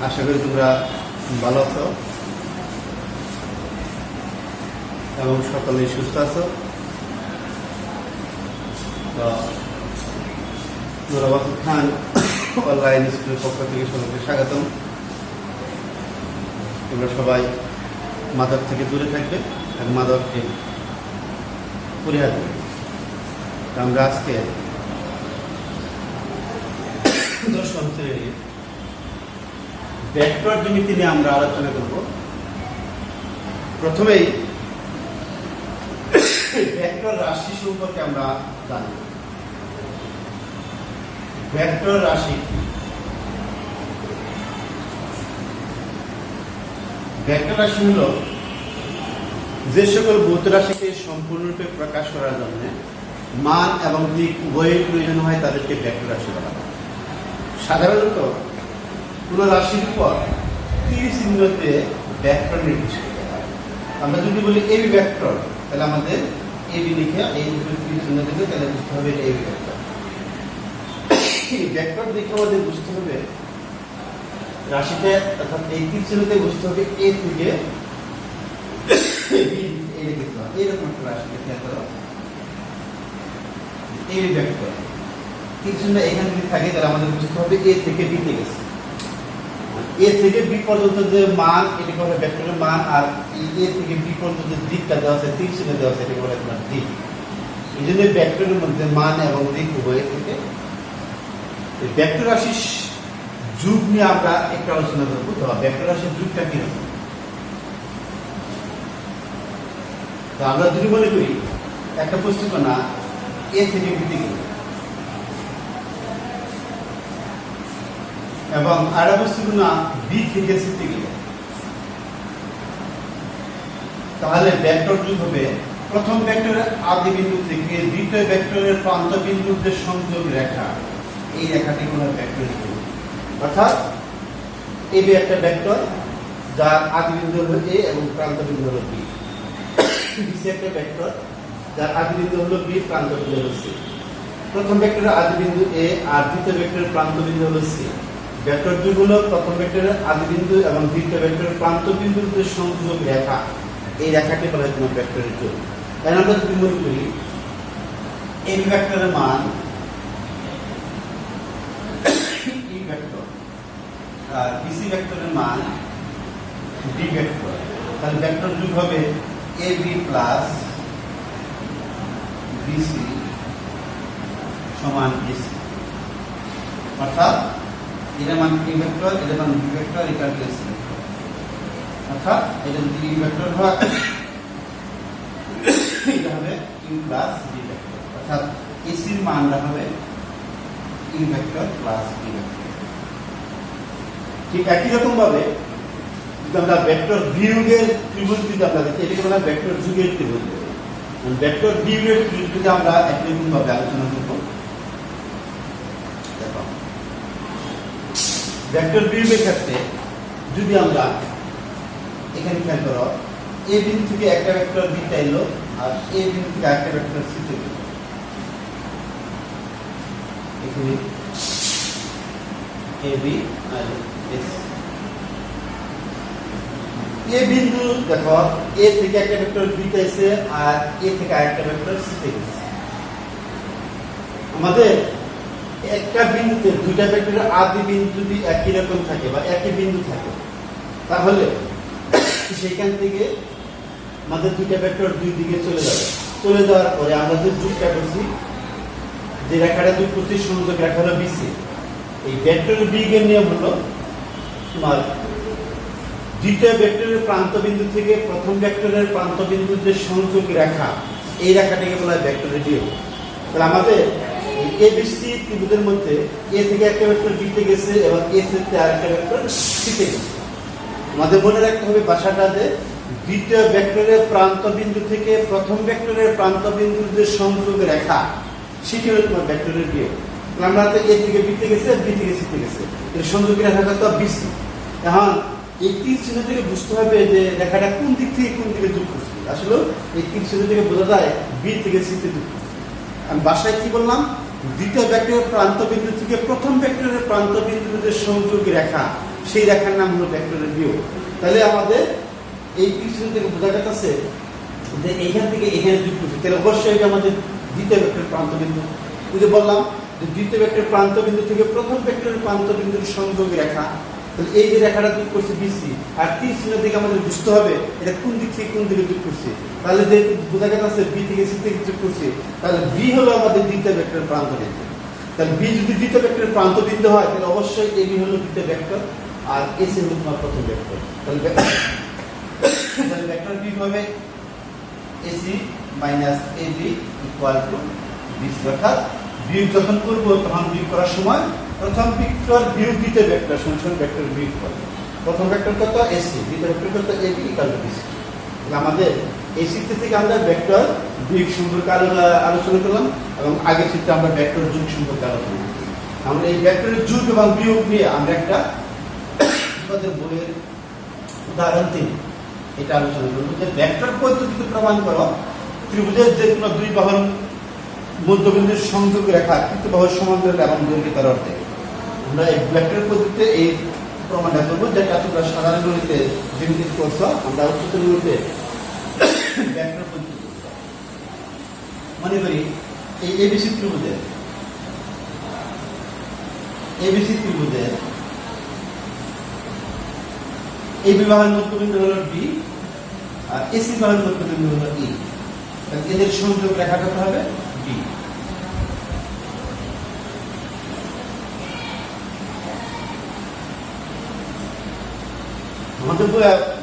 আশা করি তোমরা ভালো আছো এবং সকলেই সুস্থ আছো। নুরাবাদ খান অনলাইন স্কুলের পক্ষ থেকে সকলকে স্বাগতম। তোমরা সবাই মাদক থেকে দূরে থাকবে আর মাদককে পরিহার করবে। আমরা আজকে দশম শ্রেণীর ভেক্টর জ্যামিতি নিয়ে আমরা আলোচনা করব। প্রথমেই ভেক্টর রাশি সম্পর্কে আমরা জানব। ভেক্টর রাশি কি? ভেক্টর রাশি হল যে সকল ভৌত রাশিকে সম্পূর্ণরূপে প্রকাশ করার জন্য মান এবং দিক উভয়ের প্রয়োজন হয় তাদেরকে ভেক্টর রাশি বলা হয়। সাধারণত কোন রাশির উপর তীর চিহ্নতে ভেক্টর নির্দেশ করতে হয়। আমরা যদি বলি এবি ভেক্টর, তাহলে আমাদের এবি লিখে এই তীর চিহ্ন দেবে, তাহলে বুঝতে হবে এবি ভেক্টর। ভেক্টর দেখে আমাদের বুঝতে হবে রাশিতে, অর্থাৎ এই তীর চিহ্নতে বুঝতে হবে এ থেকে এইরকম একটা রাশিকে খেয়াল করো, এবি ভেক্টর তীর চিহ্ন এখানে যদি থাকে তাহলে আমাদের বুঝতে হবে এ থেকে বিতে গেছে। এ থেকে বি পর্যন্ত যে মান, এটাকে বলে ভেক্টরের মান, আর এ থেকে বি পর্যন্ত যে দিকটা দেওয়া আছে, তীর চিহ্ন দেওয়া আছে, এটাকে বলে তোমার দিক। এই জন্য ভেক্টরের মধ্যে মান এবং দিক উভয় থেকে ভেক্টর রাশির যুগ নিয়ে আমরা একটু আলোচনা করবো। তো ভেক্টর রাশির যুগটা কিরকম? তো আমরা যদি মনে করি একটা প্রস্তুতনা এ থেকে বিতে গেল এবং আর প্রস্তুতনা বি থেকে সিতে গেল, তাহলে ভেক্টর যুগ হবে প্রথম ভেক্টরের আদি বিন্দু থেকে দ্বিতীয় ভেক্টরের প্রান্ত বিন্দুর যে সংযোগ রেখা, এই রেখাটি হলো ভেক্টর যুগ। অর্থাৎ এবি একটা ভেক্টর যার আদি বিন্দু হলো এ এবং প্রান্ত বিন্দু হলো বি। বিসি একটা ভেক্টর যার আদি বিন্দু হলো বি, প্রান্ত বিন্দু হলো সি। প্রথম ভেক্টরের আদি বিন্দু এ আর দ্বিতীয় ভেক্টরের প্রান্ত বিন্দু হলো সি। ভেক্টর যুগ হলো প্রথম ভেক্টরের আদি বিন্দু এবং দ্বিতীয় ভেক্টরের প্রান্ত বিন্দুর যে সংযোগ রেখা, এই রেখাটি বলা হয় তোমার ভেক্টরের যুগ। তাই আমরা যদি মনে করি এবি ভেক্টরের মান ই ভেক্টর আর বিসি ভেক্টরের মান বি ভেক্টর, তাহলে ভেক্টর যুগ হবে এবি প্লাস বিসি সমান এসি। অর্থাৎ এটার মান ই ভেক্টর, এটার মান বি ভেক্টর, এটা এসি। অর্থাৎ এটা যদি ই ভেক্টর হয় এটা হবে ইউ প্লাস বি ভেক্টর। অর্থাৎ এসির মানটা হবে ই ভেক্টর প্লাস বি ভেক্টর। ঠিক একই রকম ভাবে যদি আমরা ভেক্টর বিয়োগের ত্রিভুজ যদি আমরা দেখি, এটাকে বলা হয় ভেক্টর যুগের ত্রিভুজ। ভেক্টর বিয়োগের ত্রিভুজ যদি আমরা একই রকম ভাবে আলোচনা করব। দেখো ভেক্টর বিয়োগের ক্ষেত্রে যদি আমরা এখানে খেয়াল করো, এ বিন্দু থেকে একটা ভেক্টর বি চাইলো আর এ বিন্দু থেকে একটা ভেক্টর সি চাইলো। এখানে এ বি আর এস। এ বিন্দু দেখো এ থেকে একটা ভেক্টর বি চাইছে আর এ থেকে আরেকটা ভেক্টর সি চাইছে। আমাদের একটা বিন্দুতে দুইটা ভেক্টরের আদি বিন্দু যদি একই রকম থাকে বা একই বিন্দু থাকে, তাহলে সেখান থেকে আমাদের দুইটা ভেক্টর দুই দিকে চলে যাবে। চলে যাওয়ার পরে আমরা যে যুগটা করছি, যে রেখাটা দুই করছি, সংযোগ রেখা হলো বিসি। এই ভেক্টর বিয়োগের নিয়ম হলো তোমার দ্বিতীয় ভেক্টরের প্রান্ত বিন্দু থেকে প্রথম ভেক্টরের প্রান্ত বিন্দুর যে সংযোগ রেখা, এই রেখাটাকে বলা হয় ভেক্টরের বিয়োগ। তাহলে আমাদের এ বিসি ত্রিভুজের মধ্যে এ থেকে একটা ভেক্টর বিতে গেছে এবং এ থেকে আরেকটা ভেক্টর সিতে গেছে। আমাদের মনে রাখতে হবে ভাষাটাতে দ্বিতীয় ভেক্টরের প্রান্ত বিন্দু থেকে প্রথম ভেক্টরের প্রান্ত বিন্দুর যে সংযোগ রেখা, সেটি হলো তোমার ভেক্টরের বিয়োগ। আমরা তো এ থেকে বিতে গেছে, বি থেকে সিতে গেছে, এর সংযোগ রেখাটা তো বিসি। এখন এই তীর চিহ্ন থেকে বুঝতে হবে যে রেখাটা কোন দিক থেকে কোন দিকে যোগ করছে। আসলে এই তীর চিহ্ন থেকে বোঝা যায় বি থেকে সিতে যোগ করছে। আমি বাসায় কি বললাম, দ্বিতীয় ভেক্টরের প্রান্ত বিন্দু থেকে প্রথম ভেক্টরের প্রান্ত বিন্দুর যে সংযোগ রেখা, সেই রেখার নাম হলো ভেক্টরের বিয়োগ। তাহলে আমাদের এই পিছন থেকে বোঝা যাচ্ছে যে এইখান থেকে এখানে যুক্ত করছি, তাহলে অবশ্যই এটা আমাদের দ্বিতীয় ভেক্টরের প্রান্ত বিন্দু। ওই যে বললাম যে দ্বিতীয় ভেক্টরের প্রান্ত বিন্দু থেকে প্রথম ভেক্টরের প্রান্ত বিন্দুর সংযোগ রেখা, তাহলে এই যে রেখাটা যোগ করছে বিসি, আর তীর চিহ্ন দিকে আমাদের বুঝতে হবে এটা কোন দিক থেকে কোন দিকে যোগ করছে। তাহলে যে বোঝা যাচ্ছে বি থেকে সি থেকে যোগ করছে, তাহলে বি হলো আমাদের দ্বিতীয় ভেক্টরের প্রান্ত বিন্দু। তাহলে বি যদি দ্বিতীয় ভেক্টরের প্রান্ত বিন্দু হয় তাহলে অবশ্যই এবি হলো দ্বিতীয় ভেক্টর আর এসি হলো তোমার প্রথম ভেক্টর। তাহলে ভেক্টর বি হবে AC minus AB equal to BC. অর্থাৎ বিয়োগ যখন করবো তখন বিয়োগ করার সময় প্রথম ভেক্টর বিয়োগ দ্বিতীয় ভেক্টর সমান ভেক্টর বিয়োগ করবে। প্রথম ভেক্টর কত এসি, দ্বিতীয় ভেক্টর কত এবি ইকুয়াল টু বিসি। আমাদের এই চিত্র থেকে আমরা ভেক্টর বিয়োগ সম্পর্কে আলোচনা করলাম এবং আগের চিত্রে আমরা ভেক্টর যোগ সম্পর্কে আলোচনা করলাম। আমরা এই ভেক্টরের যোগ এবং বিয়োগ নিয়ে আমরা একটা আমাদের বইয়ের উদাহরণ থেকে এটা আলোচনা করবো যে ভেক্টর পদ্ধতিতে প্রমাণ করো ত্রিভুজের যে কোনো দুই বাহুর মধ্যবিন্দুর সংযোগ রেখা তৃতীয় বাহুর সমান্তরাল এবং দৈর্ঘ্য তার অর্ধেক। আমরা এই ভেক্টর পদ্ধতিতে এই প্রমাণটা করবো, যেটা তোমরা সাধারণ গণিতে যেমনি করছো আমরা উচ্চতর গণিতে ভেক্টর পদ্ধতি। মনে করি এই এবিসি ত্রিভুজের এই বিবাহের মধ্যবিন্দু হলো ডি আর এসি বিবাহের মধ্যবিন্দু হলো ই। এদের সংযোগ রেখা কত হবে ডি। আমাদের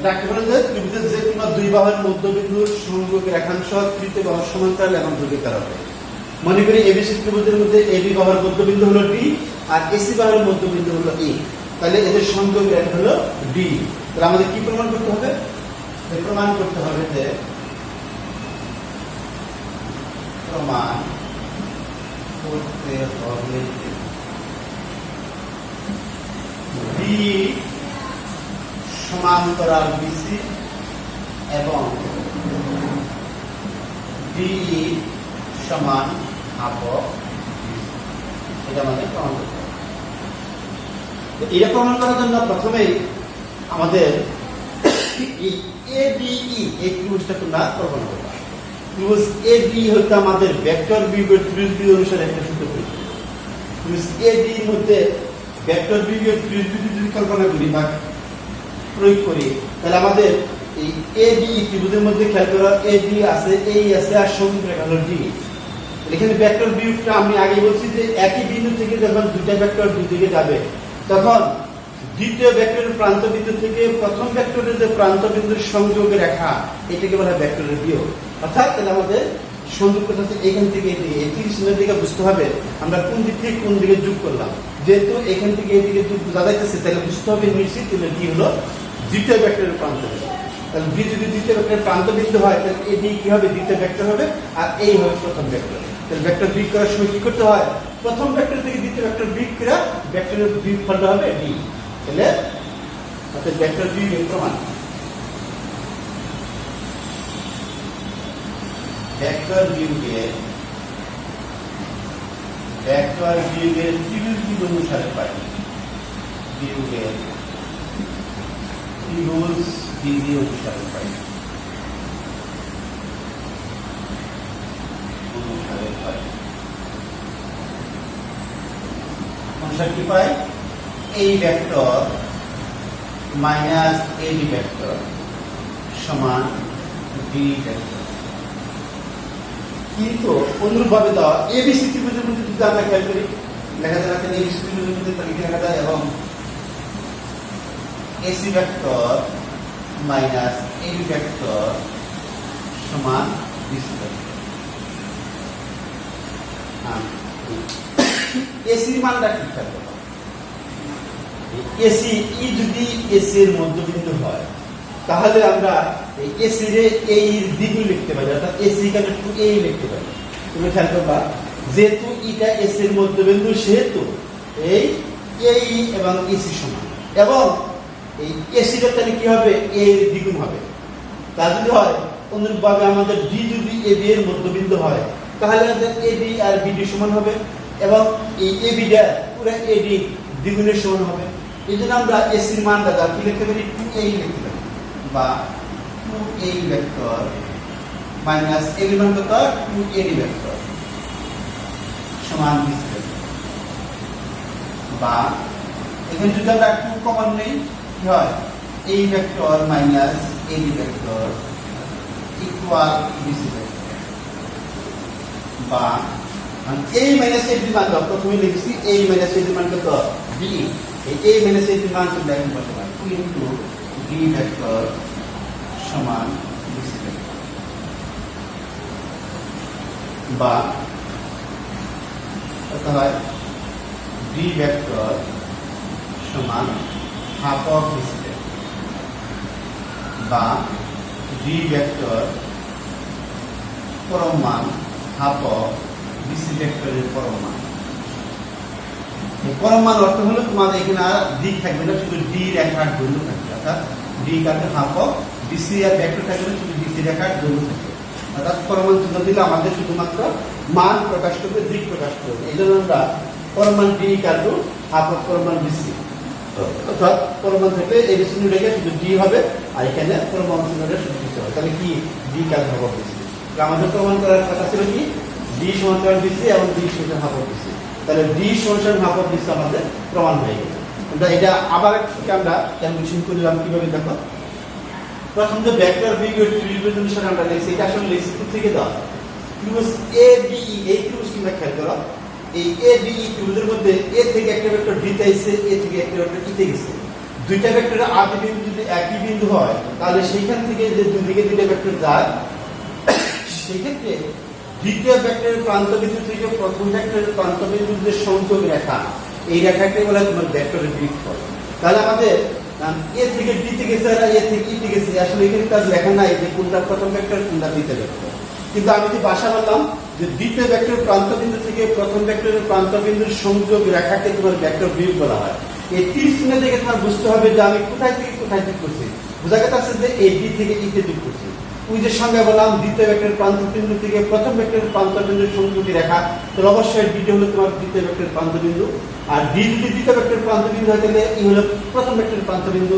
ডাকতে পারেন যে ত্রিভুজের যে কোনো দুই বাহুর মধ্যবিন্দুর সংযোগ রেখাংশ তৃতীয় বাহুর সমান্তরাল এবং দৈর্ঘ্য তার অর্ধেক। মনে করি এবিসি ত্রিভুজের মধ্যে এবি বাহুর মধ্যবিন্দু হলো ডি আর এসি বাহুর মধ্যবিন্দু হলো ই। তাহলে এদের সংযোগ রেখা হলো ডি। তাহলে আমাদের কি প্রমাণ করতে হবে? প্রমাণ করতে হবে যে ডি সমান্তরাল বিসি এবং ডি সমান আপক। এটা আমাদের প্রমাণ করতে হবে। এটা প্রমাণ করার জন্য প্রথমেই আমাদের এবিই এই ত্রিভুজটা তোমরা কল্পনা করবে। ত্রিভুজ এবি হচ্ছে আমাদের ভেক্টর বিয়োগের ত্রিভুজ বিধি অনুসারে একটা সূত্র প্রয়োগ। ত্রিভুজ এবি এর মধ্যে ভেক্টর বিয়োগের ত্রিভুজ বিধি যদি কল্পনা করি বা প্রয়োগ করি তাহলে আমাদের এই এবি ত্রিভুজের মধ্যে খেয়াল করা এবি আছে, এই আছে আর সংযোগ রেখা হলো ডি। এখানে ভেক্টর বিয়োগটা আমি আগে বলছি যে একই বিন্দু থেকে যখন দুইটা ভেক্টর দুই দিকে যাবে তখন দ্বিতীয় ভেক্টরের প্রান্ত বিন্দু থেকে প্রথম ভেক্টরের যে প্রান্ত বিন্দুর সংযোগ রেখা এটাকে বলা হয় ভেক্টরের বিয়োগ। অর্থাৎ তাহলে আমাদের সংযোগ করতে হচ্ছে এখান থেকে এদিকে, এই চিহ্নের দিকে বুঝতে হবে আমরা কোন দিক থেকে কোন দিকে যোগ করলাম। যেহেতু এখান থেকে এদিকে যোগ বোঝা যাইতেছে তাহলে বুঝতে হবে নিশ্চিত ডি হলো দ্বিতীয় ভেক্টরের প্রান্ত বিন্দু। তাহলে ডি যদি দ্বিতীয় ভেক্টরের প্রান্ত বিন্দু হয় তাহলে এডি কি হবে? দ্বিতীয় ভেক্টর হবে আর এই হবে প্রথম ভেক্টর। তাহলে ভেক্টর বিয়োগ করার সময় কি করতে হয়? প্রথম ভেক্টর থেকে দ্বিতীয় ভেক্টর বিয়োগ করে ভেক্টরের বিয়োগফলটা হবে ডি। তাহলে অর্থাৎ ভেক্টর বিয়োগের প্রমাণ। ভেক্টর বিয়োগের ত্রিভুজ বিধি অনুসারে পাই। বিয়োগের ত্রিভুজ বিধি অনুসারে পাই। অনুসারে কি পাই? এই ভেক্টর মাইনাস এবি ভেক্টর সমান বি ভেক্টর। কিন্তু অনুরূপভাবে দেওয়া এবিসি ত্রিভুজের মধ্যে যদি আমরা খেয়াল করি লেখা যায় এবিসি ত্রিভুজের মধ্যে তালিকা লেখা যায় এবং AC vector minus AB vector সমান বিসি ভেক্টর। এসির মানটা ঠিক থাকবে। এসি ই যদি এসি এর মধ্যবিন্দু হয় তাহলে আমরা এই এসি রে এই দ্বিগুণ লিখতে পারি, অর্থাৎ এসি ইকুয়াল টু এ লিখতে পারি। তুমি খেয়াল করবা যেহেতু এটা এসি এর মধ্যবিন্দু সেহেতু এই এই এবং এসি সমান এবং এই এসি টা তাহলে কি হবে? এ এর দ্বিগুণ হবে। তা যদি হয় অনুরূপভাবে আমাদের ডি যদি এ বি এর মধ্যবিন্দু হয় তাহলে আমাদের এ বি আর বিডি সমান হবে এবং এই এ বিটা পুরো এডি দ্বিগুণের সমান হবে। এই জন্য আমরা এসির মানটা যা কি লিখতে পারি 2a লিখতে পারি বা 2a ভেক্টর মাইনাস এর মান কত 2a ভেক্টর সমান bc ভেক্টর বা এখানে যদি আমরা 2 কমন নেই কি হয় a vector minus a vector equal bc vector বা a মাইনাস a মান কত প্রথমে লিখছি a মাইনাস a মান কত b এই a মাইনাস a মান তো দেখেন কত হয় 2 ইনটু b ভেক্টর সমান bc ভেক্টর বা কত হয় b ভেক্টর সমান হাফ অফ bc ভেক্টর বা b ভেক্টর পরম মান হাফ অফ bc ভেক্টরের পরম মান। পরম মান অর্থ হলো তোমাদের এখানে আর দিক থাকবে না, শুধু d রেখার দৈর্ঘ্য থাকবে, অর্থাৎ d কাটে হাফ অফ bc আর ভেক্টর থাকবে না, শুধু bc রেখার দৈর্ঘ্য থাকবে। অর্থাৎ পরম মান চিহ্ন দিলে আমাদের শুধুমাত্র মান প্রকাশ করবে, দিক প্রকাশ করবে। এই জন্য আমরা পরম মান d কাটবো হাফ অফ পরম মান bc, অর্থাৎ পরম মান থেকে এই বিন্দু রেখে শুধু d হবে আর এখানে পরম মান চিহ্ন রেখে শুধু bc হবে। তাহলে কি d cut half of bc। আমাদের প্রমাণ করার কথা ছিল কি d সমান bc এবং d সমান হাফ অফ bc। তাহলে d সমান হাফ অফ bc আমাদের প্রমাণ হয়ে গেল। আমরা এটা আবার আমরা ক্যালকুলেশন করলাম কিভাবে দেখো। প্রথম যে ভেক্টর b এর ত্রিভুজের আমরা লিখছি, এটা আসলে লিখছি থেকে দাও ত্রিভুজ ABE, এই ত্রিভুজ কি খেয়াল করো, এই ABE ত্রিভুজের মধ্যে a থেকে একটা ভেক্টর d তে আসছে, a থেকে একটা ভেক্টর e তে গেছে। দুইটা ভেক্টরের আদি বিন্দু যদি একই বিন্দু হয় তাহলে সেইখান থেকে যে দুই দিকে দুইটা ভেক্টর যায়, সেই ক্ষেত্রে দ্বিতীয় ভেক্টরের প্রান্ত বিন্দু থেকে প্রথম ভেক্টরের প্রান্ত বিন্দুর যে সংযোগ রেখা, এই রেখাকে বলা হয় তোমার ভেক্টরের বৃত্তফল। তাহলে আমাদের a থেকে d তে গেছে আর a থেকে e তে গেছে, আসলে এখানে কাজ লেখা নাই যে কোনটা প্রথম ভেক্টর কোনটা দ্বিতীয় ভেক্টর। কিন্তু আমি যে ভাষা বললাম যে দ্বিতীয় ভেক্টরের প্রান্ত বিন্দু থেকে প্রথম ভেক্টরের প্রান্ত বিন্দুর সংযোগ রেখাকে তোমার ভেক্টর বিয়োগ বলা হয়। এই তীর চিহ্ন দেখে তোমার বুঝতে হবে যে আমি কোথায় থেকে কোথায় যোগ করছি। বোঝা গেছে যে এই d থেকে e তে যোগ করছি। ওই যে সংজ্ঞা বললাম দ্বিতীয় ভেক্টরের প্রান্ত বিন্দু থেকে প্রথম ভেক্টরের প্রান্ত বিন্দুর সংযোগী রেখা, তাহলে অবশ্যই d হলো তোমার দ্বিতীয় ভেক্টরের প্রান্ত বিন্দু, আর d যদি দ্বিতীয় ভেক্টরের প্রান্ত বিন্দু হয় তাহলে e হলো প্রথম ভেক্টরের প্রান্ত বিন্দু,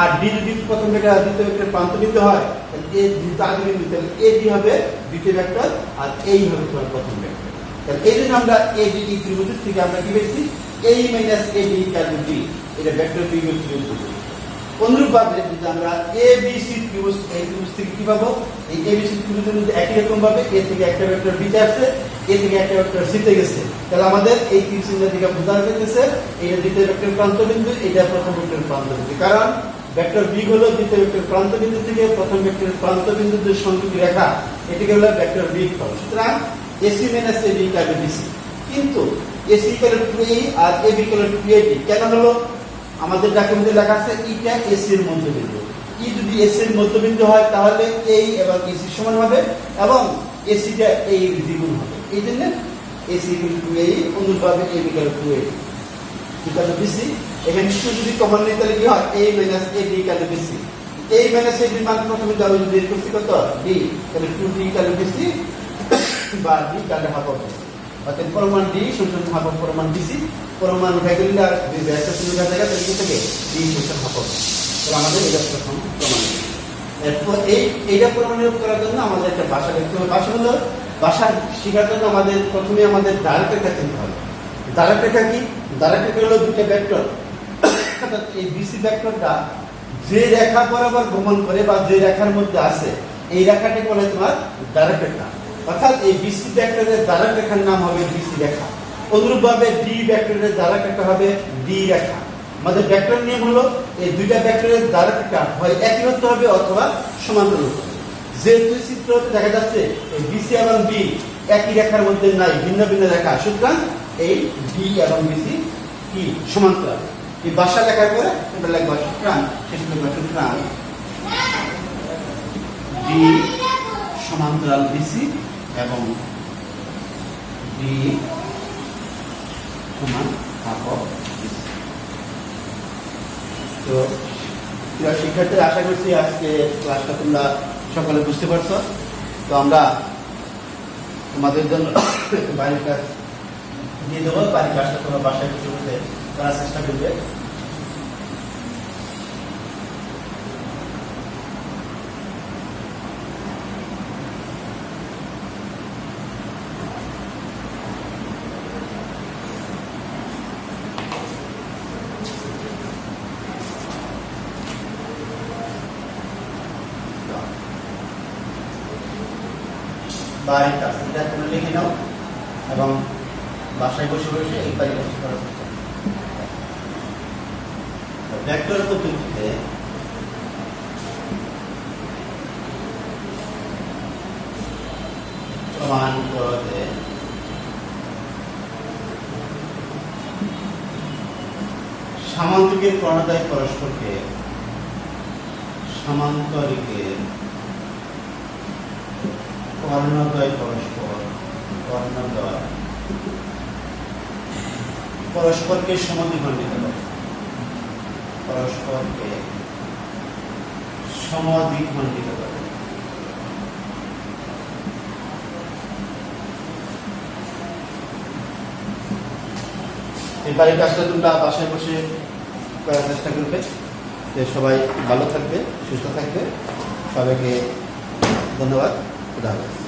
আর d যদি প্রথম ভেক্টর দ্বিতীয় ভেক্টরের প্রান্ত বিন্দু হয় তাহলে a যেহেতু আদি বিন্দু তাহলে ad হবে দ্বিতীয় ভেক্টর আর এই হবে তোমার প্রথম ভেক্টর। তাহলে এই জন্য আমরা ABE ত্রিভুজ থেকে আমরা কি পেয়েছি a - ad = d, এটা ভেক্টর বিয়োগ ত্রিভুজ। অনুরূপভাবে যদি আমরা ABC ত্রিভুজ, এই ত্রিভুজ থেকে কি পাবো, এই ABC ত্রিভুজের মধ্যে একই রকম ভাবে a থেকে একটা ভেক্টর b তে আসছে, a থেকে একটা ভেক্টর c তে গেছে, তাহলে আমাদের এই তীর চিহ্ন থেকে বোঝা যাচ্ছে এটা দ্বিতীয় ভেক্টরের প্রান্ত বিন্দু, এটা প্রথম ভেক্টরের প্রান্ত বিন্দু। কারণ ভেক্টর b হলো দ্বিতীয় ভেক্টরের প্রান্ত বিন্দু থেকে প্রথম ভেক্টরের প্রান্ত বিন্দুর যে সংযোগী রেখা, এটাকে হলো ভেক্টর বিয়োগফল। সুতরাং AC - AB = BC। কিন্তু AC = 2AE আর AB = 2AD কেন হলো? আমাদের ডকুমেন্টে লেখা আছে এটা AC এর মধ্যবিন্দু। ই যদি AC এর মধ্যবিন্দু হয় তাহলে এই এবং AC সমান হবে এবং AC টা এই দ্বিগুণ হবে। এই জন্য AC = 2AE, অনুরূপভাবে AB = 2AD = BC। এখানে যদি কমন নিই তাহলে কি হয় a - ad = BC। a - ad মান প্রথমে যাবে যদি এর করতে কত d, তাহলে 2d = BC বা d = হাফ অফ BC। অর্থাৎ পরমাণু d সমান হাফ অফ পরমাণু BC, পরমাণু উঠে গেলে আর দুই ব্যাসটা সুবিধা জায়গা তাহলে কি থাকে d সমান হাফ অফ। তাহলে আমাদের এটা প্রথম প্রমাণ। এরপর এইটা প্রমাণিত করার জন্য আমাদের একটা ভাষা লিখতে হবে। ভাষা হলো ভাষা শেখার জন্য আমাদের প্রথমে আমাদের ডাইরেক্ট রেখা চিনতে হবে। ডাইরেক্ট রেখা কি? ডাইরেক্ট রেখা হলো দুটো ভেক্টর, অর্থাৎ এই BC ভেক্টরটা যে রেখা বরাবর ভ্রমণ করে বা যে রেখার মধ্যে আছে, এই রেখাটাকে বলে তোমার ডাইরেক্ট রেখা। অর্থাৎ এই BC ভেক্টরের ডাইরেক্ট রেখার নাম হবে BC রেখা। অনুরূপভাবে D ভেক্টরের ডাইরেক্ট রেখা হবে D রেখা। আমাদের ভেক্টর নিয়ম হলো এই দুইটা ভেক্টরের ডাইরেক্ট রেখা হয় একই হতে হবে অথবা সমান্তরাল হতে হবে। যেহেতু চিত্রতে দেখা যাচ্ছে এই BC এবং D একই রেখার মধ্যে নাই, ভিন্ন ভিন্ন রেখা, সুতরাং এই D এবং BC কি সমান্তরাল। এই ভাষা লেখার পরে এটা লিখবা সুতরাং, শেষ লিখবা সুতরাং D সমান্তরাল BC এবং D সমান হাফ অফ BC। তো শিক্ষার্থী, আশা করছি আজকে ক্লাসটা তোমরা সকালে বুঝতে পারছো। তো আমরা তোমাদের জন্য বাড়ির কাজ দিয়ে দেবো, বাড়ির কাজটা তোমরা বাসায় বসে বসে করার চেষ্টা করবে। বাড়ির কাজ এটা তোমরা লিখে নাও এবং বাসায় বসে বসে এই বাড়ির কাজ করার চেষ্টা করো। ভেক্টর পদ্ধতিতে প্রমাণ করতে সামান্তরিকের কর্ণদ্বয় পরস্পরকে সামান্তরিকের কর্ণদ্বয় পরস্পরকে সমদ্বিখণ্ডিত করে, পরস্পরকে সমদ্বিখণ্ডিত করে। এই বাড়ির কাজটা তোমরা বাসায় বসে করার চেষ্টা করবে। সবাই ভালো থাকবে, সুস্থ থাকবে। সবাইকে ধন্যবাদ। খুদা হাফেজ।